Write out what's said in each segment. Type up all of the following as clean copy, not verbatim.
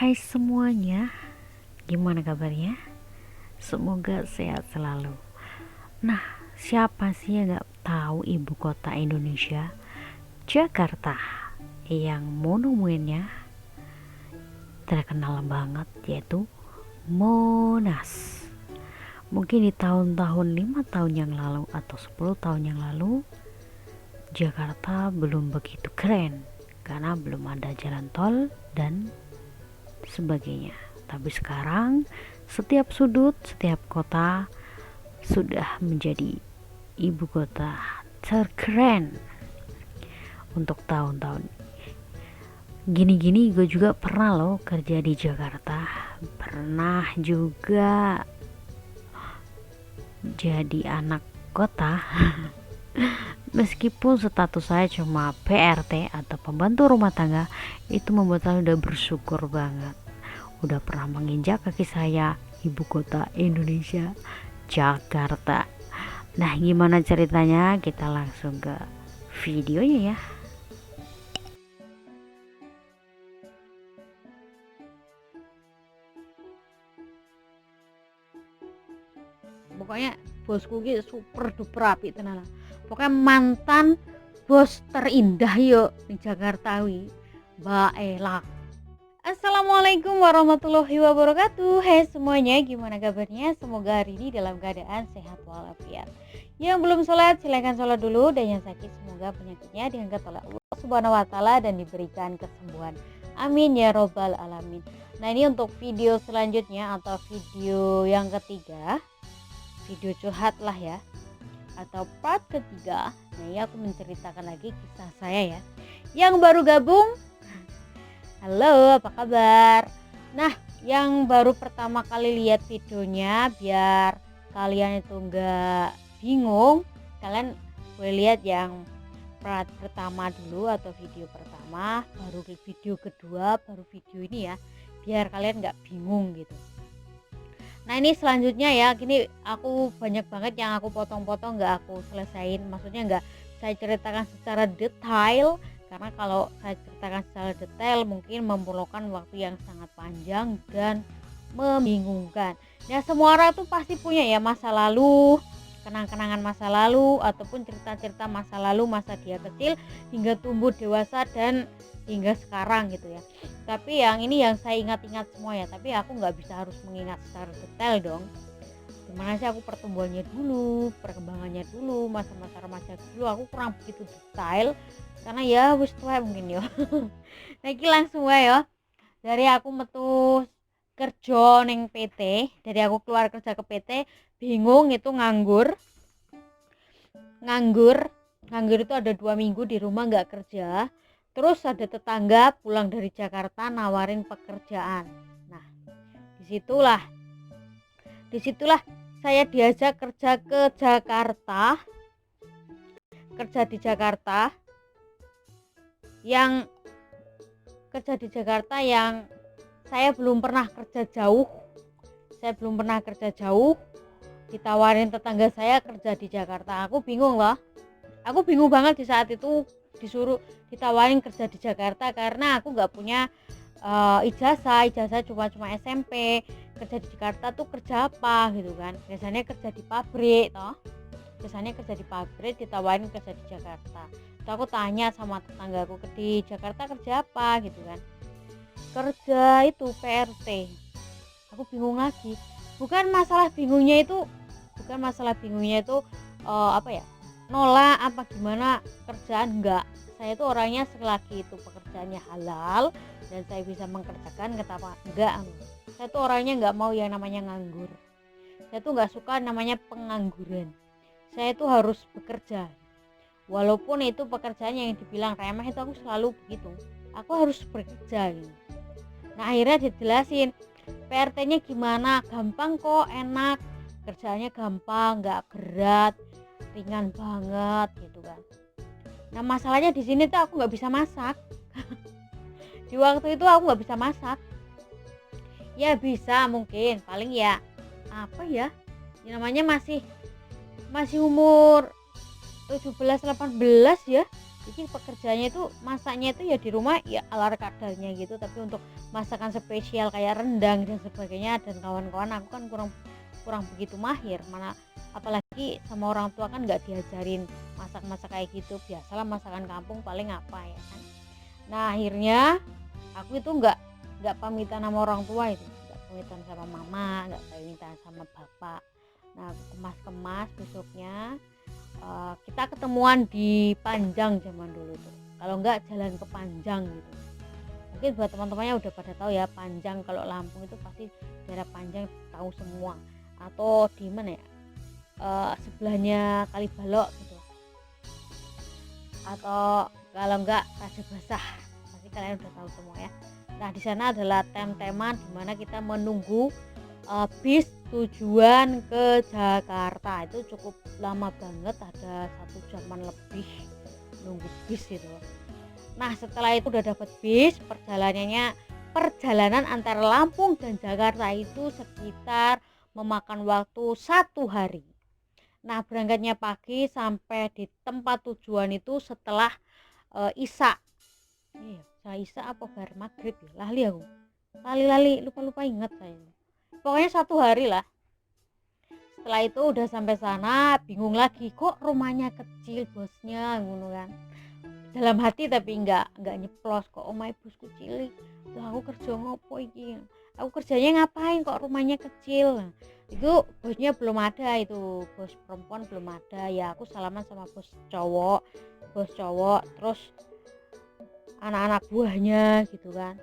Hai semuanya, gimana kabarnya? Semoga sehat selalu. Nah, siapa sih yang gak tahu ibu kota Indonesia? Jakarta, yang monumennya terkenal banget, yaitu Monas. Mungkin di tahun-tahun 5 tahun yang lalu atau 10 tahun yang lalu, Jakarta belum begitu keren karena belum ada jalan tol dan sebagainya. Tapi sekarang setiap sudut, setiap kota sudah menjadi ibu kota terkeren untuk tahun-tahun. Gini-gini gue juga pernah loh kerja di Jakarta. Pernah juga jadi anak kota. Meskipun status saya cuma PRT atau pembantu rumah tangga, itu membuat saya udah bersyukur banget. Udah pernah menginjak kaki saya ibu kota Indonesia, Jakarta. Nah, gimana ceritanya? Kita langsung ke videonya ya. Pokoknya bosku gitu super duper api tenan. Pokoknya mantan bos terindah yuk di Jakarta wi, Mbak Ela. Assalamualaikum warahmatullahi wabarakatuh. Hai semuanya, gimana kabarnya? Semoga hari ini dalam keadaan sehat walafiat. Yang belum sholat silahkan sholat dulu, dan yang sakit semoga penyakitnya diangkat oleh Allah Subhanahu wa taala dan diberikan kesembuhan. Amin ya robbal alamin. Nah, ini untuk video selanjutnya atau video yang ketiga, video curhat lah ya, atau part ketiga. Nah, ini aku menceritakan lagi kisah saya ya. Yang baru gabung, halo, apa kabar? Nah, yang baru pertama kali lihat videonya, biar kalian itu enggak bingung, kalian boleh lihat yang part pertama dulu atau video pertama, baru video kedua, baru video ini ya, biar kalian enggak bingung gitu. Nah, ini selanjutnya ya, gini aku banyak banget yang aku potong-potong, enggak aku selesain, maksudnya enggak saya ceritakan secara detail. Karena kalau saya ceritakan secara detail mungkin memerlukan waktu yang sangat panjang dan membingungkan. Nah, semua orang tuh pasti punya ya masa lalu, kenang-kenangan masa lalu, ataupun cerita-cerita masa lalu, masa dia kecil hingga tumbuh dewasa dan hingga sekarang gitu ya. Tapi yang ini yang saya ingat-ingat semua ya, tapi aku nggak bisa harus mengingat secara detail dong. Gimana sih aku pertumbuhannya dulu, perkembangannya dulu, masa-masa remaja dulu, aku kurang begitu detail karena ya wis tuwa mungkin yo. Nah, iki langsung wae yo. Dari aku metu kerja ning PT, dari aku keluar kerja ke PT, bingung itu nganggur. Nganggur itu ada 2 minggu di rumah nggak kerja. Terus ada tetangga pulang dari Jakarta nawarin pekerjaan. Nah, disitulah saya diajak kerja ke Jakarta, kerja di Jakarta yang saya belum pernah kerja jauh, ditawarin tetangga saya kerja di Jakarta. Aku bingung banget di saat itu disuruh ditawarin kerja di Jakarta karena aku nggak punya ijazah cuma SMP. Kerja di Jakarta tuh kerja apa gitu kan, biasanya kerja di pabrik ditawarin kerja di Jakarta. Terus aku tanya sama tetanggaku, di Jakarta kerja apa gitu kan, kerja itu PRT. Aku bingung lagi, bukan masalah bingungnya itu apa ya, nolak apa gimana kerjaan, enggak. Saya itu orangnya selagi itu pekerjaannya halal dan saya bisa mengerjakan, kenapa enggak. Saya tuh orangnya enggak mau yang namanya nganggur. Saya tuh enggak suka namanya pengangguran. Saya tuh harus bekerja. Walaupun itu pekerjaan yang dibilang remeh, itu aku selalu begitu. Aku harus bekerja gitu. Nah, akhirnya dijelasin PRT-nya gimana, gampang kok, enak, kerjaannya gampang, enggak berat, ringan banget gitu kan. Nah, masalahnya di sini tuh aku nggak bisa masak. Di waktu itu aku nggak bisa masak. Ya bisa mungkin, paling ya apa ya, namanya masih umur 17-18 ya. Jadi pekerjaannya itu masaknya itu ya di rumah ya ala kadarnya gitu, tapi untuk masakan spesial kayak rendang dan sebagainya dan kawan-kawan aku kan kurang kurang begitu mahir, mana apalagi sama orang tua kan nggak diajarin masak-masak kayak gitu, biasalah masakan kampung paling apa ya kan. Nah akhirnya aku itu nggak pamitan sama orang tua, itu nggak pamitan sama mama, nggak pamitan sama bapak. Nah aku kemas-kemas besoknya, kita ketemuan di Panjang zaman dulu tuh, kalau enggak jalan ke Panjang gitu. Mungkin buat teman-temannya udah pada tahu ya, Panjang kalau Lampung itu pasti daerah Panjang tahu semua, atau di mana ya, sebelahnya Kalibalok gitu, atau kalau enggak Raja Basah, pasti kalian udah tahu semua ya. Nah di sana adalah tem-teman dimana kita menunggu bis tujuan ke Jakarta. Itu cukup lama banget, ada 1 jaman lebih nunggu bis itu. Nah setelah itu udah dapet bis, perjalanan antara Lampung dan Jakarta itu sekitar memakan waktu 1 hari. Nah berangkatnya pagi sampai di tempat tujuan itu setelah Isya. Iya, saya Isya apa bar maghrib ya, lali aku, lali lupa ingat saya, pokoknya 1 hari lah. Setelah itu udah sampai sana, bingung lagi, kok rumahnya kecil bosnya ngono kan, dalam hati tapi nggak nyeplos, kok omahe bosku cilik, lah aku kerja ngopo iki, aku kerjanya ngapain kok rumahnya kecil. Nah, itu bosnya belum ada, itu bos perempuan belum ada ya, aku salaman sama bos cowok terus anak-anak buahnya gitu kan.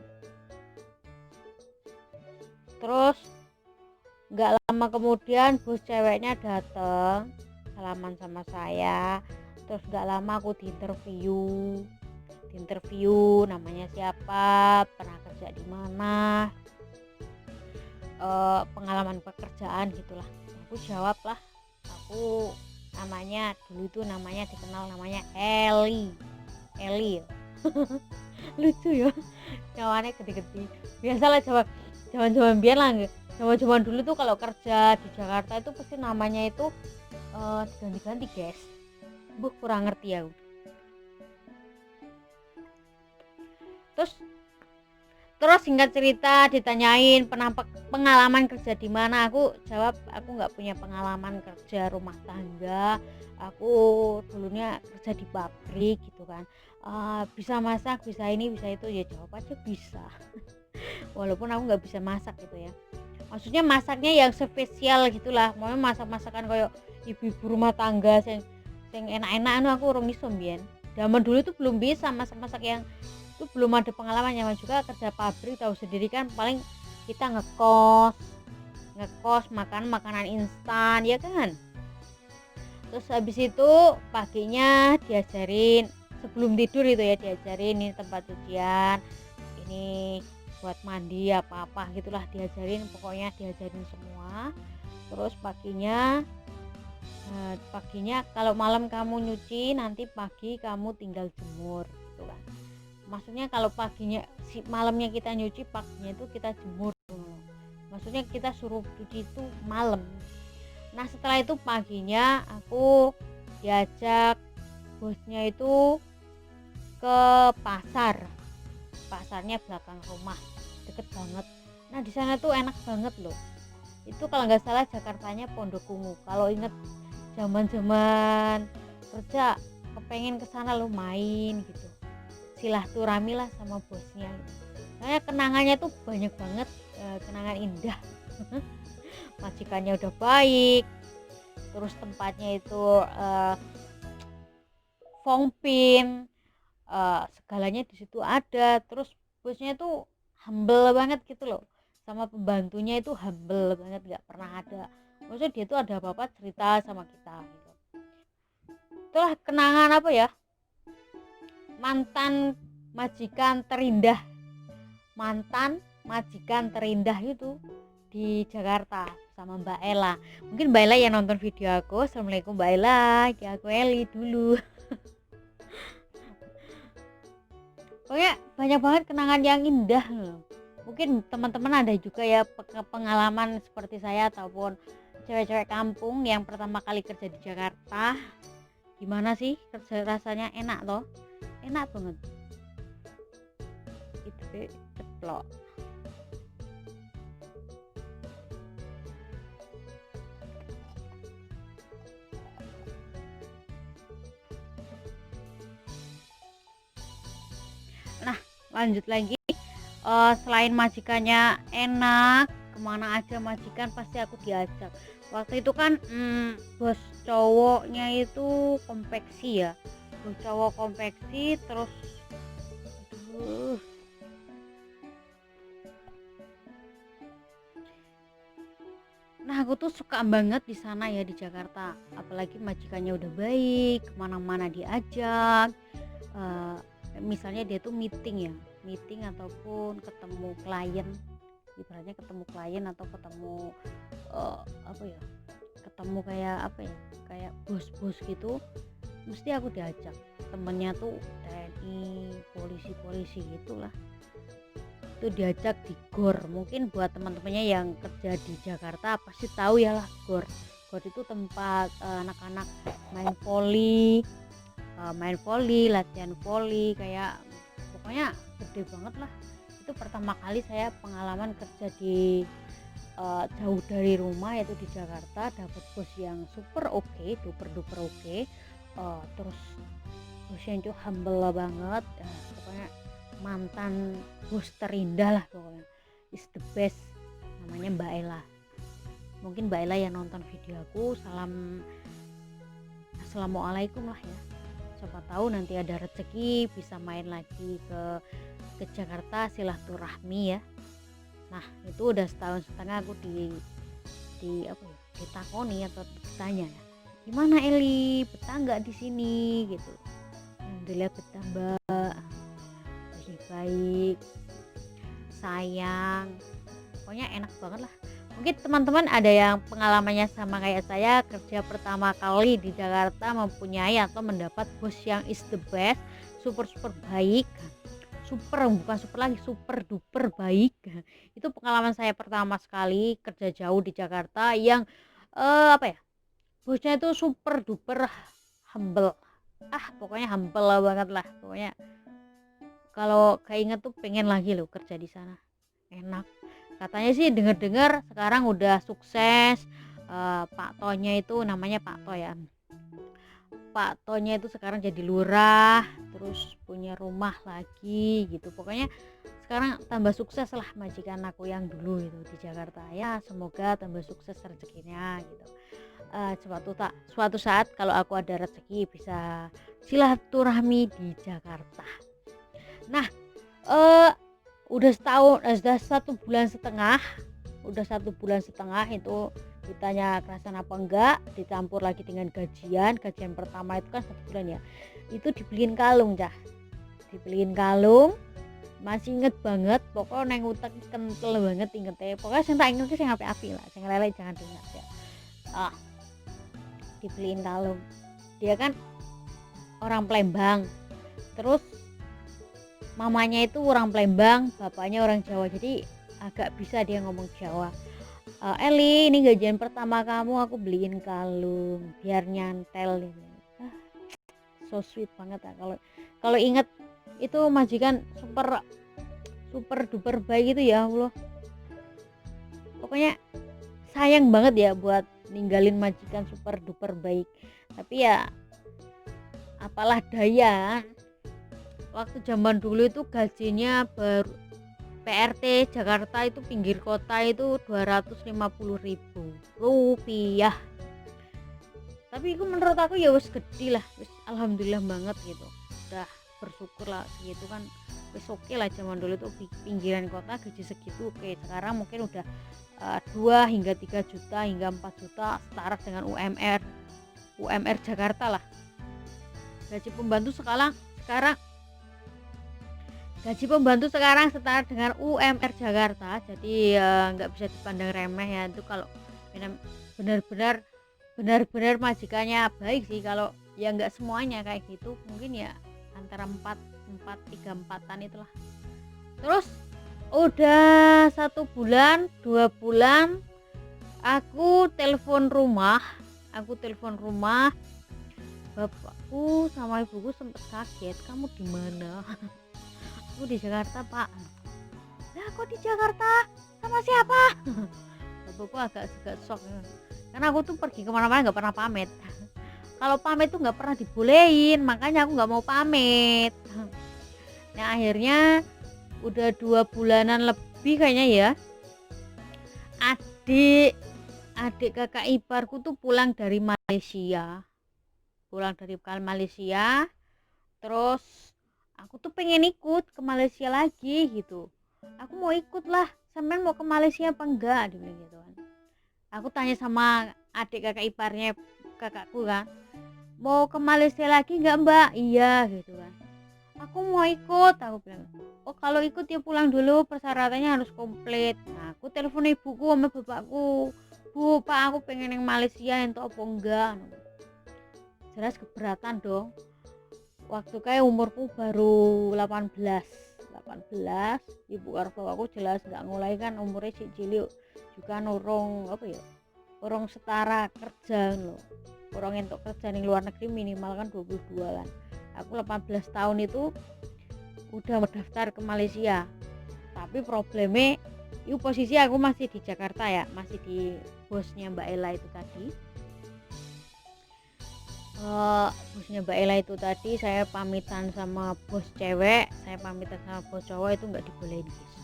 Terus nggak lama kemudian bos ceweknya dateng salaman sama saya, terus nggak lama aku diinterview namanya siapa, pernah kerja di mana, pengalaman pekerjaan gitulah. Aku jawab lah, aku namanya dulu itu namanya dikenal namanya Eli lucu ya, nyawane gede-gede, biasalah zaman biar lah, zaman dulu tuh kalau kerja di Jakarta itu pasti namanya itu diganti-ganti guys, kurang ngerti ya. Terus singkat cerita ditanyain pengalaman kerja di mana, aku jawab aku nggak punya pengalaman kerja rumah tangga, aku dulunya kerja di pabrik gitu kan. Bisa masak, bisa ini, bisa itu, ya jawab aja bisa. Walaupun aku nggak bisa masak gitu ya, maksudnya masaknya yang spesial gitulah, mau masak-masakan kayak ibu-ibu rumah tangga yang enak-enak aku orang iso mbiyen. Zaman dulu itu belum bisa masak-masak yang itu, belum ada pengalaman, nyaman juga kerja pabrik, tahu sendiri kan, paling kita ngekos makan makanan instan ya kan. Terus habis itu paginya diajarin sebelum tidur itu ya, diajarin ini tempat cucian, ini buat mandi apa-apa gitulah, diajarin, pokoknya diajarin semua. Terus paginya kalau malam kamu nyuci, nanti pagi kamu tinggal jemur gitu kan. Maksudnya kalau malamnya kita nyuci, paginya itu kita jemur, maksudnya kita suruh cuci itu malam. Nah setelah itu paginya aku diajak bosnya itu ke pasarnya belakang rumah, deket banget. Nah di sana tuh enak banget loh, itu kalau nggak salah Jakartanya Pondok Ungu, kalau inget zaman kerja kepengen kesana lo main gitu, silaturahmi lah sama bosnya gitu. Soalnya kenangannya tuh banyak banget, kenangan indah. Majikannya udah baik, terus tempatnya itu Fongpin, segalanya di situ ada, terus bosnya tuh humble banget gitu loh, sama pembantunya itu humble banget, nggak pernah ada, maksudnya dia tuh ada apa-apa cerita sama kita gitu. Itulah kenangan apa ya, mantan majikan terindah itu di Jakarta sama Mbak Ella. Mungkin Mbak Ella yang nonton video aku. Assalamualaikum Mbak Ella, ya aku Eli dulu. Pokoknya banyak banget kenangan yang indah loh. Mungkin teman-teman ada juga ya pengalaman seperti saya ataupun cewek-cewek kampung yang pertama kali kerja di Jakarta. Gimana sih kerja, rasanya enak loh. enak banget itu ceplok. Nah lanjut lagi, selain majikannya enak, kemana aja majikan pasti aku diajak. Waktu itu kan bos cowoknya itu konveksi ya, bos cowok konveksi terus aduh, nah aku tuh suka banget di sana ya di Jakarta, apalagi majikannya udah baik, kemana-mana diajak. eh, Misalnya dia tuh meeting ya, meeting ataupun ketemu klien, ibaratnya ketemu klien atau ketemu apa ya, ketemu kayak apa ya, kayak bos-bos gitu, mesti aku diajak. Temennya tuh TNI, polisi-polisi gitulah, itu diajak di GOR. Mungkin buat teman-temannya yang kerja di Jakarta pasti tahu ya lah GOR. GOR itu tempat anak-anak main voli, latihan voli, kayak pokoknya gede banget lah. Itu pertama kali saya pengalaman kerja di jauh dari rumah, yaitu di Jakarta, dapat bos yang super oke, duper duper oke. Terus bosnya itu humble banget, pokoknya mantan bos terindah lah pokoknya, is the best. Namanya Mbak Ella, mungkin Mbak Ella yang nonton video aku, assalamualaikum lah ya, siapa tahu nanti ada rezeki bisa main lagi ke Jakarta, silaturahmi ya. Nah itu udah setahun setengah aku di apa ya, ditakoni atau ditanya ya, gimana Eli, betah nggak di sini gitu. Alhamdulillah betah Mbak, baik, sayang, pokoknya enak banget lah. Mungkin teman-teman ada yang pengalamannya sama kayak saya, kerja pertama kali di Jakarta mempunyai atau mendapat bos yang is the best, super super baik, bukan super lagi, super duper baik. Itu pengalaman saya pertama sekali kerja jauh di Jakarta yang apa ya, bosnya itu super duper humble, pokoknya humble banget lah pokoknya. Kalau keinget tuh pengen lagi loh kerja di sana, enak. Katanya sih dengar-dengar sekarang udah sukses. Pak Tonya itu namanya Pak To ya, Pak Tonya itu sekarang jadi lurah, terus punya rumah lagi gitu. Pokoknya sekarang tambah sukses lah majikan aku yang dulu itu di Jakarta ya. Semoga tambah sukses rezekinya gitu. Suatu saat kalau aku ada rezeki bisa silaturahmi di Jakarta. Nah udah setahun, udah 1 bulan setengah itu ditanya kerasan apa enggak, dicampur lagi dengan gajian pertama itu kan 1 bulan ya, itu dibeliin kalung masih inget banget. Pokoknya neng utek kental banget ingetnya, pokoknya saya tak inget sih api lah, saya ngelele jangan diingat ya. Dibeliin kalung, dia kan orang Palembang, terus mamanya itu orang Palembang, bapaknya orang Jawa, jadi agak bisa dia ngomong Jawa. Eli, ini gajian pertama kamu aku beliin kalung biar nyantel gitu. So sweet banget ya, kalau inget itu majikan super super duper baik itu ya Allah. Pokoknya sayang banget ya buat ninggalin majikan super duper baik, tapi ya apalah daya. Waktu zaman dulu itu gajinya baru PRT Jakarta itu pinggir kota itu 250.000 rupiah. Tapi itu menurut aku ya wis gede lah, wis alhamdulillah banget gitu. Udah bersyukur lah gitu kan, wis oke lah. Zaman dulu tuh pinggiran kota gaji segitu oke. Sekarang mungkin udah 2 hingga 3 juta hingga 4 juta setara dengan UMR Jakarta lah. Gaji pembantu sekarang setara dengan UMR Jakarta, jadi nggak bisa dipandang remeh ya. Itu kalau benar-benar majikannya baik sih. Kalau ya nggak semuanya kayak gitu, mungkin ya antara 3-4an itulah. Terus udah 1 bulan 2 bulan aku telepon rumah, aku sama ibuku sempet kaget, kamu di mana? Aku di Jakarta pak. Lah kok di Jakarta sama siapa? Bapakku agak shock karena aku tuh pergi kemana-mana nggak pernah pamit. Kalau pamit tuh nggak pernah dibolehin, makanya aku nggak mau pamit. Nah akhirnya udah 2 bulanan lebih kayaknya ya, adik adik kakak iparku tuh pulang dari Malaysia, terus aku tuh pengen ikut ke Malaysia lagi gitu. Aku mau ikut lah, sampean mau ke Malaysia apa enggak, dia bilang gitu kan. Aku tanya sama adik kakak iparnya kakakku kan, mau ke Malaysia lagi enggak mbak? Iya gitu kan. Aku mau ikut, aku bilang. Oh kalau ikut ya pulang dulu, persyaratannya harus komplit. Nah aku telepon ibuku sama bapakku, bu pak aku pengen yang Malaysia itu apa enggak? Jelas keberatan dong. Waktu kayak umurku baru 18, ibu karo bapakku jelas nggak ngulai kan, umurnya cilik juga norong apa ya, orang setara kerja loh, orang entuk kerja di luar negeri minimal kan 22 kan. Aku 18 tahun itu udah mendaftar ke Malaysia, tapi problemnya itu posisi aku masih di Jakarta ya, masih di bosnya Mbak Ella itu tadi. Bosnya Mbak Ella itu tadi, saya pamitan sama bos cewek, saya pamitan sama bos cowok itu nggak dibolehin guys.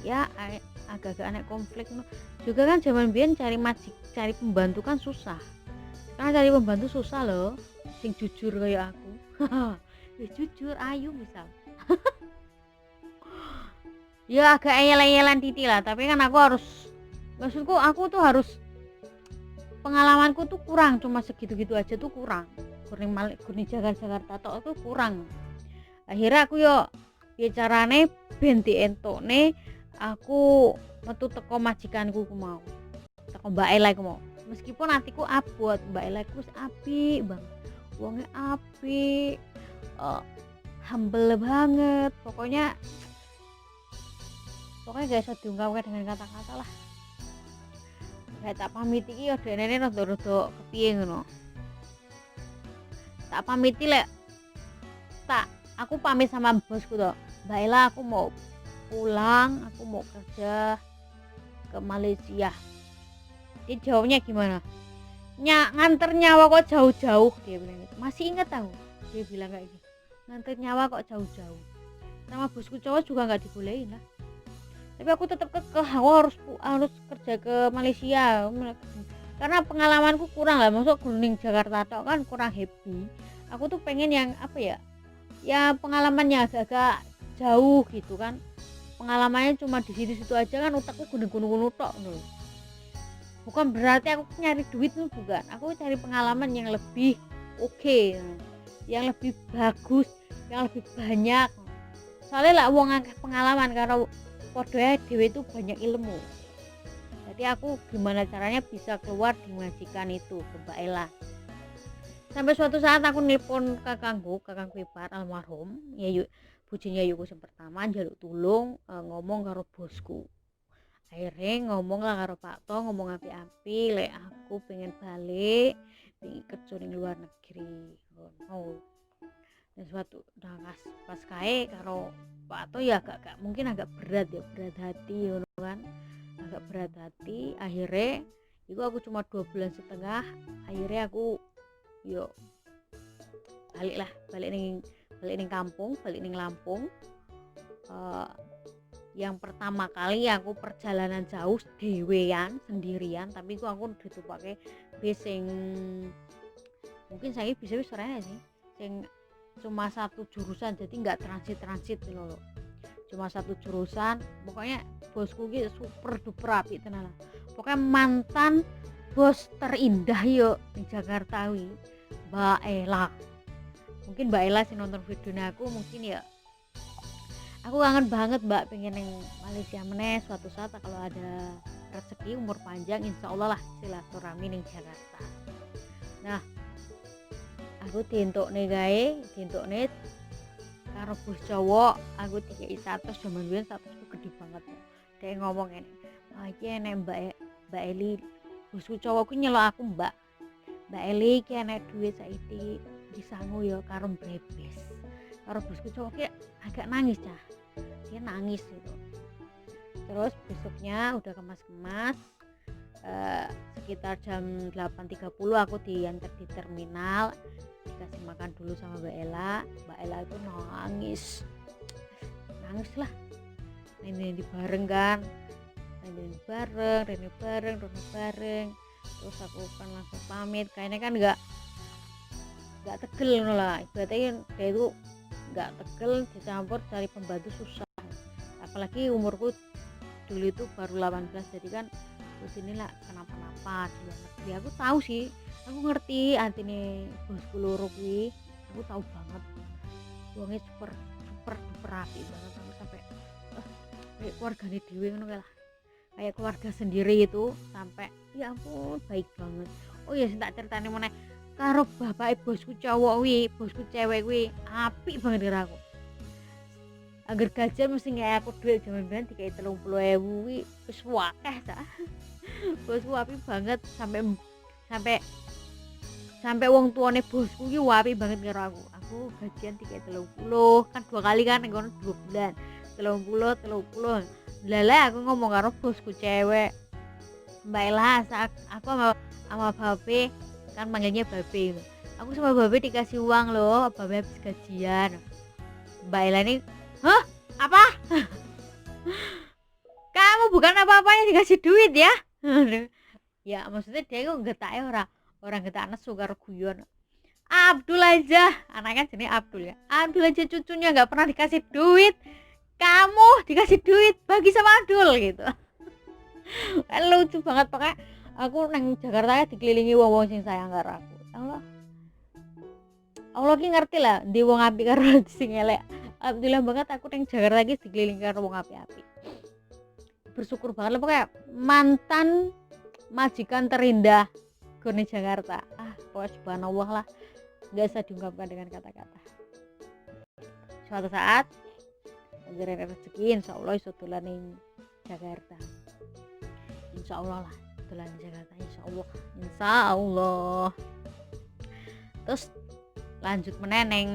Ya agak-agak aneh konflik juga kan, zaman biyen cari pembantu kan susah, karena cari pembantu susah loh sing jujur kayak aku. Ya jujur ayu misal ya agak eyel-eyelan titik lah, tapi kan aku harus, maksudku aku tuh harus, pengalamanku tuh kurang, cuma segitu-gitu aja tuh kurang, kurni Jakarta tok tuh kurang. Akhirnya aku yo ya carane ben dientokne aku metu teko majikanku ku mau, teko Mbak Ella ku mau, meskipun hatiku abot, Mbak Ella ku wis apik banget, wonge apik, humble banget, pokoknya gak bisa diungkapkan dengan kata-kata lah. Kayak tak pamit iki ya denene rada-rada kepiye ngono. Tak pamiti lek aku pamit sama bosku toh, Mbak Ella aku mau pulang, aku mau kerja ke Malaysia. Dia jawabnya gimana? Nganter nyawa kok jauh-jauh, dia bilang gitu. Masih ingat aku, dia bilang kayak gitu, nganter nyawa kok jauh-jauh. Sama bosku cowok juga nggak dibolehin lah, tapi aku tetap kekeh, aku harus kerja ke Malaysia karena pengalamanku kurang lah, masuk kuning Jakarta tok kan kurang happy. Aku tuh pengen yang apa ya pengalamannya agak-agak jauh gitu kan, pengalamannya cuma di situ-situ aja kan, otakku gunung-gunung tok loh. Bukan berarti aku nyari duit nih, bukan, aku cari pengalaman yang lebih oke, yang lebih bagus, yang lebih banyak. Soalnya lah wong akeh pengalaman, karena podoe dhewe itu banyak ilmu. Jadi aku gimana caranya bisa keluar di majikan itu ke Mbak Ella. Sampai suatu saat aku nelpon kakangku ipar almarhum ya yuk, bujine yukku sing pertama njaluk tulung, ngomong karo bosku. Akhirnya ngomong lah karo Pak To, ngomong api-api lek aku pengen balik, pengen kerja di luar negeri. Dan suatu pas kae karo Pak To ya agak mungkin agak berat hati kan, agak berat hati. Akhirnya itu aku cuma 2,5 bulan, akhirnya aku yuk balik ning kampung, balik ning Lampung. Yang pertama kali aku perjalanan jauh dewean sendirian, tapi aku ditupake bis sing mungkin saya bisa serene sih, sing cuma satu jurusan, jadi nggak transit gitu loh, cuma satu jurusan. Pokoknya bosku gitu super duper api tenan lah, pokoknya mantan bos terindah yuk di Jakarta wi, Mbak Ella. Mungkin Mbak Ella sih nonton videonya aku, mungkin ya aku kangen banget Mbak, pengen yang Malaysia meneh suatu saat kalau ada rezeki umur panjang, insya Allah lah silaturahmi ning Jakarta. Nah aku dientukne karo bos cowok, aku dikei status, zaman dulu statusku gede banget. Dia ngomong ini, iki enek Mbak Eli, bosku cowokku nyelok aku Mbak Eli iki enek duit saiki disangu ya karo brebes. Karo bosku cowok kayak agak nangis cah. Dia nangis gitu. Terus besoknya udah kemas-kemas, sekitar jam 8.30 aku diantar di terminal, dikasih makan dulu sama Mbak Ella itu nangis lah, ini bareng kan, ini bareng, terus aku kan langsung pamit, kayaknya kan nggak tegel lah, ibaratnya dia itu nggak tegel dicampur cari pembantu susah, apalagi umurku dulu itu baru 18, jadi kan terus inilah kenapa-napa di luar negeri. Aku tahu sih, aku ngerti antine bosku loro kuwi, aku tahu banget wongnya super super duper rapi banget, aku sampai kayak keluargane dhewe ngono lah, kayak keluarga sendiri itu, sampai ya ampun baik banget. Oh ya tak ceritane meneh karo bapak bosku cowok kuwi, bosku cewek kuwi apik banget karo aku. Angger gajian mesti nggak aku duit jaman biyen dikai 30.000 kuwi wis wakeh ta. Bosku apik banget, sampai wong tuane bosku ki apik banget karo aku. Aku gajian dikai 30, kan 2 kali kan ngono 2 bulan. 30. Lala aku ngomong karo bosku cewek. Mbak Ella, aku sama Babe, kan manggilnya Babe gitu. Aku sama Babe dikasih uang loh, Babe habis gajian. Mbak Ella ini, hah? Apa? Kamu bukan apa-apanya dikasih duit ya? Ya maksudnya dia itu ngetake orang getak nesu karo guyon. Abdul aja, anaknya jenis Abdul ya. Abdul aja cucunya nggak pernah dikasih duit. Kamu dikasih duit bagi sama Abdul gitu. Lucu banget, pokoknya aku nang Jakarta dikelilingi wong-wong sing sayang karo aku. Allah ki ngerti lah di wong apik karo sing elek. Alhamdulillah banget aku nang Jakarta iki dikelilingi karo wong apik-apik. Bersyukur banget lah pokoknya mantan majikan terindah gone Jakarta. Pokoknya subhanallah lah, nggak bisa diungkapkan dengan kata-kata. Suatu saat panjenengan rezeki insyaallah iso dolan ning Jakarta. Insyaallah lah dolan Jakarta, insyaallah. Terus lanjut meneh ning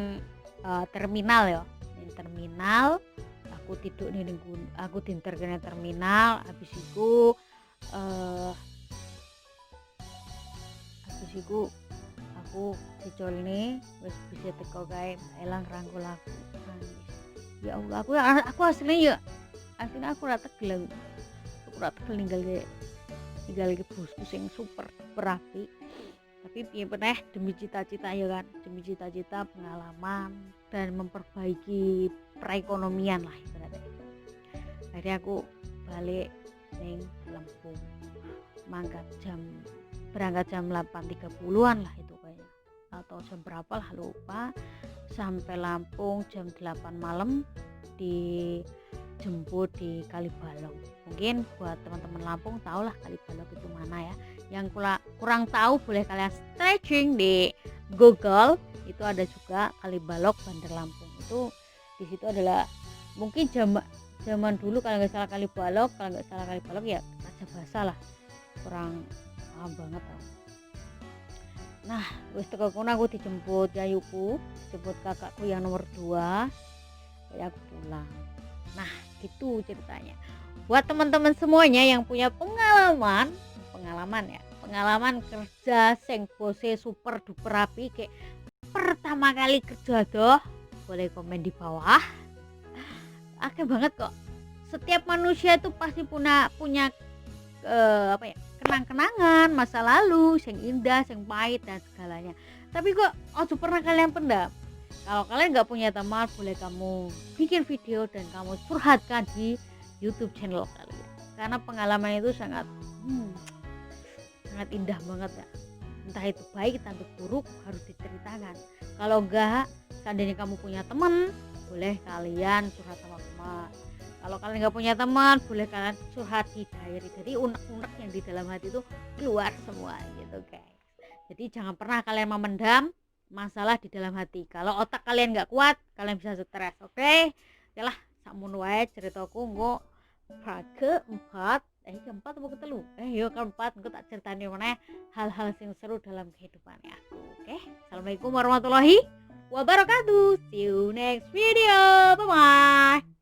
terminal ya. Ning terminal aku tidur ning aku dinter kene terminal, habis iku aku dicolne wis bisa teko kae elang rangkul aku. Ya Allah, aku aslinya aku ora tegel. Aku ora tegel ninggal ke bosku sing super berapi. Tapi piye meneh demi cita-cita ya kan, demi cita-cita, pengalaman dan memperbaiki perekonomian lah ibaratnya. Akhirnya aku balik ning Lampung. Berangkat jam 8.30-an lah itu kayaknya, atau jam berapa lah lupa. Sampai Lampung jam 8 malam, dijemput di Kalibalok. Mungkin buat teman-teman Lampung tahu lah Kalibalok itu mana ya. Yang kurang tahu boleh kalian searching di Google, itu ada juga Kalibalok Bandar Lampung. Itu di situ adalah mungkin zaman dulu kalau nggak salah Kalibalok ya Raja Basa lah, kurang paham banget tau. Nah wis teko kono aku dijemput yayuku, jemput kakakku yang nomor 2, ya aku pulang. Nah gitu ceritanya. Buat teman-teman semuanya yang punya pengalaman kerja sing bose super duper rapi kayak pertama kali kerja doh, boleh komen di bawah. Akeh banget kok. Setiap manusia itu pasti punya kenang-kenangan masa lalu sing indah, sing pahit dan segalanya. Tapi kok ojo pernah kalian pendam. Kalau kalian nggak punya teman, boleh kamu bikin video dan kamu curhatkan di YouTube channel kalian. Karena pengalaman itu sangat indah banget ya. Entah itu baik atau buruk harus diceritakan. Kalau enggak, seandainya kamu punya teman, boleh kalian curhat sama teman. Kalau kalian nggak punya teman, boleh kalian curhat di diary. Jadi unek-unek yang di dalam hati itu keluar semua gitu guys. Jadi jangan pernah kalian memendam masalah di dalam hati. Kalau otak kalian nggak kuat, kalian bisa stres. Oke? Yalah, sakmono wae ceritaku engko part keempat keempat apa ketelu? Yo keempat, engko tak ceritani meneh hal-hal sing seru dalam kehidupan aku. Oke. Assalamualaikum warahmatullahi wabarakatuh. See you next video. Bye bye.